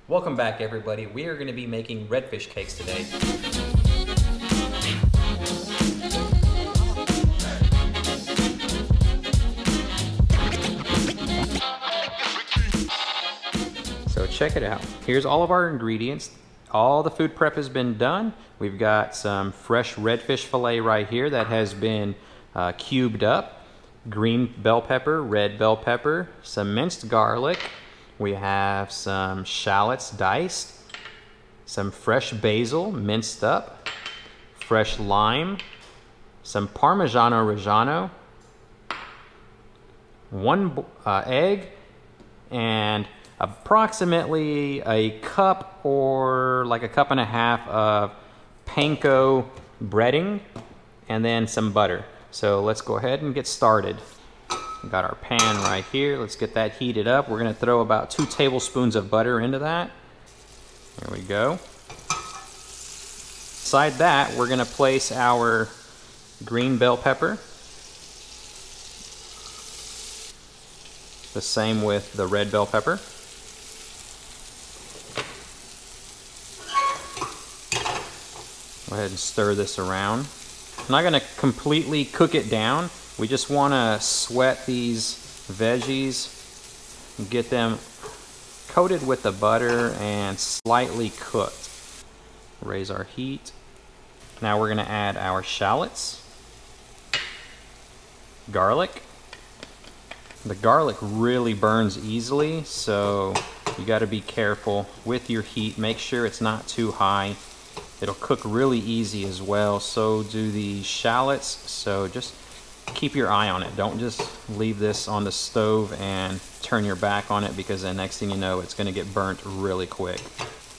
Welcome back, everybody. We are going to be making redfish cakes today. So check it out. Here's all of our ingredients. All the food prep has been done. We've got some fresh redfish fillet right here that has been cubed up. Green bell pepper, red bell pepper, some minced garlic. We have some shallots diced, some fresh basil minced up, fresh lime, some Parmigiano Reggiano, one egg, and approximately a cup or like a cup and a half of panko breading, and then some butter. So let's go ahead and get started. We've got our pan right here. Let's get that heated up. We're going to throw about 2 tablespoons of butter into that. There we go. Beside that, we're going to place our green bell pepper. The same with the red bell pepper. Go ahead and stir this around. I'm not going to completely cook it down. We just want to sweat these veggies and get them coated with the butter and slightly cooked. Raise our heat. Now we're going to add our shallots, garlic. The garlic really burns easily, so you got to be careful with your heat. Make sure it's not too high. It'll cook really easy as well. So do the shallots. So just keep your eye on it. Don't just leave this on the stove and turn your back on it, because the next thing you know, it's going to get burnt really quick.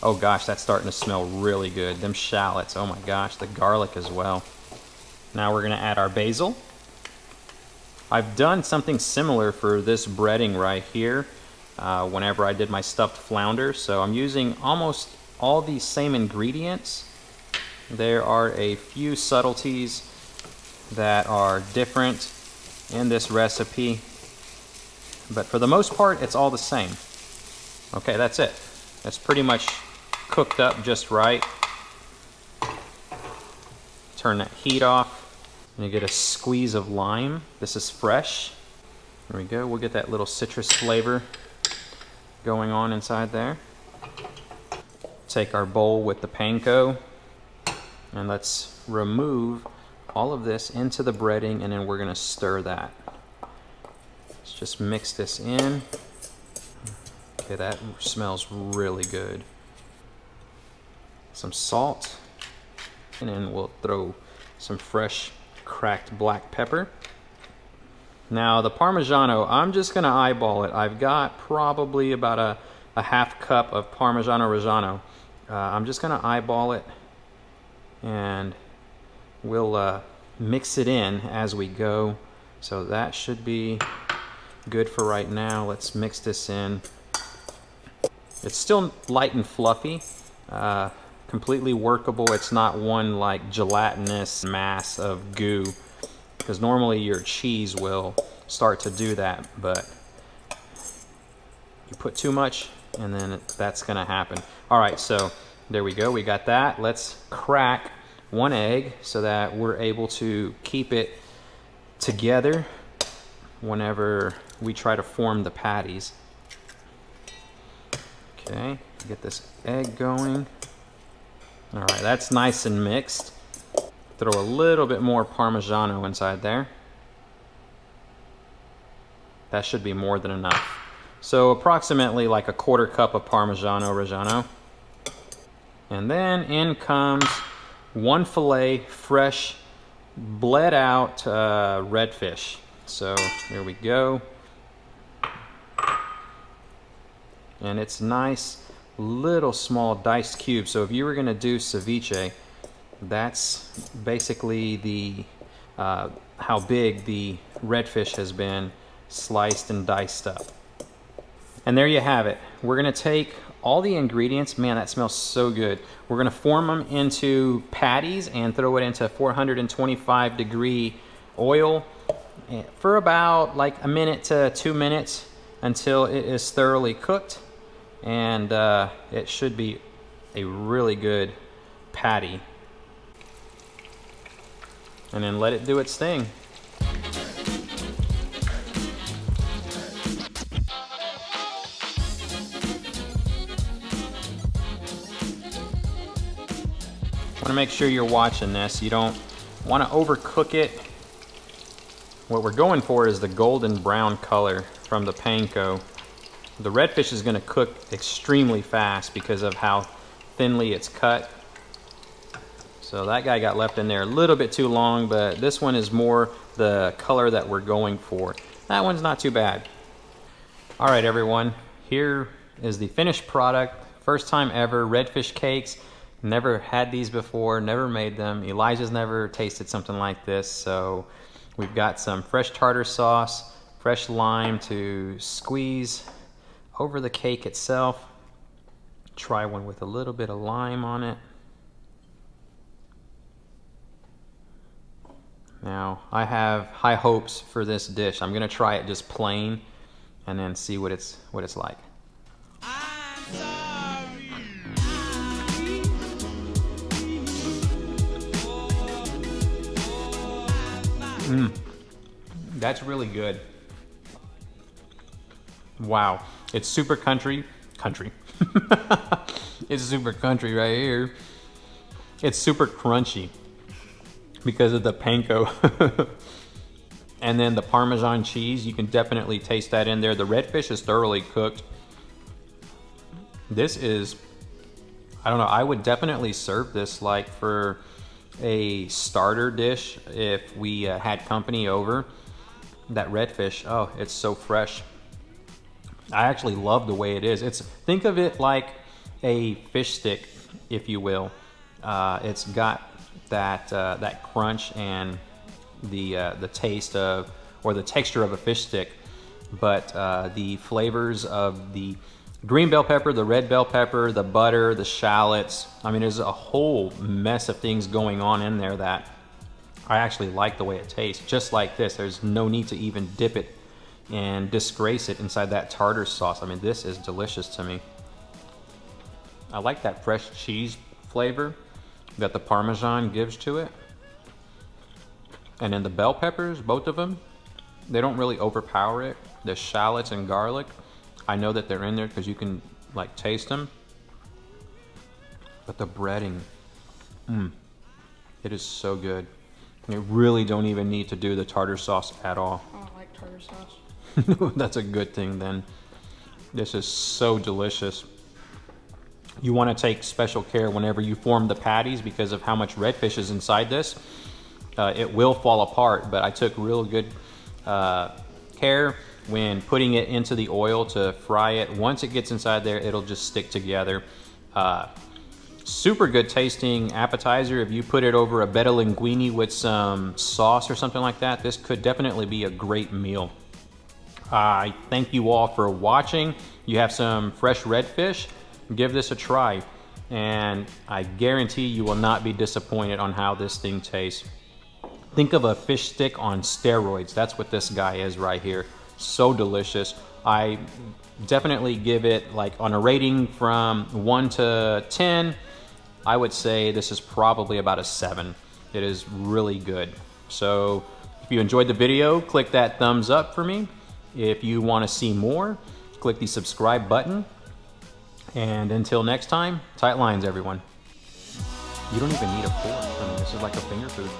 Oh gosh, that's starting to smell really good. Them shallots, oh my gosh, the garlic as well. Now we're going to add our basil. I've done something similar for this breading right here whenever I did my stuffed flounder. So I'm using almost all these same ingredients. There are a few subtleties that are different in this recipe, but for the most part, it's all the same. Okay, that's it. That's pretty much cooked up just right. Turn that heat off, and you get a squeeze of lime. This is fresh. There we go. We'll get that little citrus flavor going on inside there. Take our bowl with the panko, and let's remove all of this into the breading, and then we're going to stir that. Let's just mix this in. Okay, that smells really good. Some salt, and then we'll throw some fresh cracked black pepper. Now the Parmigiano, I'm just going to eyeball it. I've got probably about a half cup of Parmigiano Reggiano. I'm just going to eyeball it, and we'll mix it in as we go. So that should be good for right now. Let's mix this in. It's still light and fluffy, completely workable. It's not one like gelatinous mass of goo, because normally your cheese will start to do that, but you put too much and then that's gonna happen. All right, so there we go, we got that. Let's crack 1 egg so that we're able to keep it together whenever we try to form the patties. Okay, get this egg going. All right, that's nice and mixed. Throw a little bit more Parmigiano inside there. That should be more than enough. So approximately like a 1/4 cup of Parmigiano Reggiano. And then in comes 1 fillet fresh bled out redfish. So here we go. And it's nice little small diced cubes. So if you were going to do ceviche, that's basically the how big the redfish has been sliced and diced up. And there you have it. We're going to take all the ingredients. Man, that smells so good. We're going to form them into patties and throw it into 425-degree oil for about like 1 minute to 2 minutes until it is thoroughly cooked. and it should be a really good patty. And then let it do its thing. Want to make sure you're watching this. You don't want to overcook it. What we're going for is the golden brown color from the panko. The redfish is going to cook extremely fast because of how thinly it's cut. So that guy got left in there a little bit too long, but this one is more the color that we're going for. That one's not too bad. All right, everyone, here is the finished product. First time ever, redfish cakes. Never had these before, never made them. Elijah's never tasted something like this. So we've got some fresh tartar sauce, fresh lime to squeeze over the cake itself. Try one with a little bit of lime on it. Now, I have high hopes for this dish. I'm gonna try it just plain and then see what it's like. That's really good. Wow, it's super country. It's super country right here. It's super crunchy because of the panko. And then the Parmesan cheese, you can definitely taste that in there. The redfish is thoroughly cooked. This is, I don't know, I would definitely serve this like for a starter dish if we had company over. That redfish, oh, it's so fresh. I actually love the way it is. Think of it like a fish stick, if you will. It's got that crunch and the taste of, or the texture of a fish stick, but the flavors of the green bell pepper, the red bell pepper, the butter, the shallots. I mean, there's a whole mess of things going on in there that I actually like the way it tastes. Just like this, there's no need to even dip it and disgrace it inside that tartar sauce. I mean, this is delicious to me. I like that fresh cheese flavor that the Parmesan gives to it. And then the bell peppers, both of them, they don't really overpower it. The shallots and garlic, I know that they're in there because you can like taste them. But the breading, it is so good. You really don't even need to do the tartar sauce at all. I don't like tartar sauce. That's a good thing then. This is so delicious. You want to take special care whenever you form the patties because of how much redfish is inside this. It will fall apart, but I took real good care when putting it into the oil to fry it. Once it gets inside there, it'll just stick together. Super good tasting appetizer. If you put it over a bed of linguine with some sauce or something like that, this could definitely be a great meal. I thank you all for watching. You have some fresh redfish. Give this a try, and I guarantee you will not be disappointed on how this thing tastes. Think of a fish stick on steroids. That's what this guy is right here. So delicious. I definitely give it, like, on a rating from 1 to 10, I would say this is probably about a 7. It is really good. So if you enjoyed the video, click that thumbs up for me. If you want to see more, click the subscribe button. And until next time, tight lines, everyone. You don't even need a fork. I mean, this is like a finger food.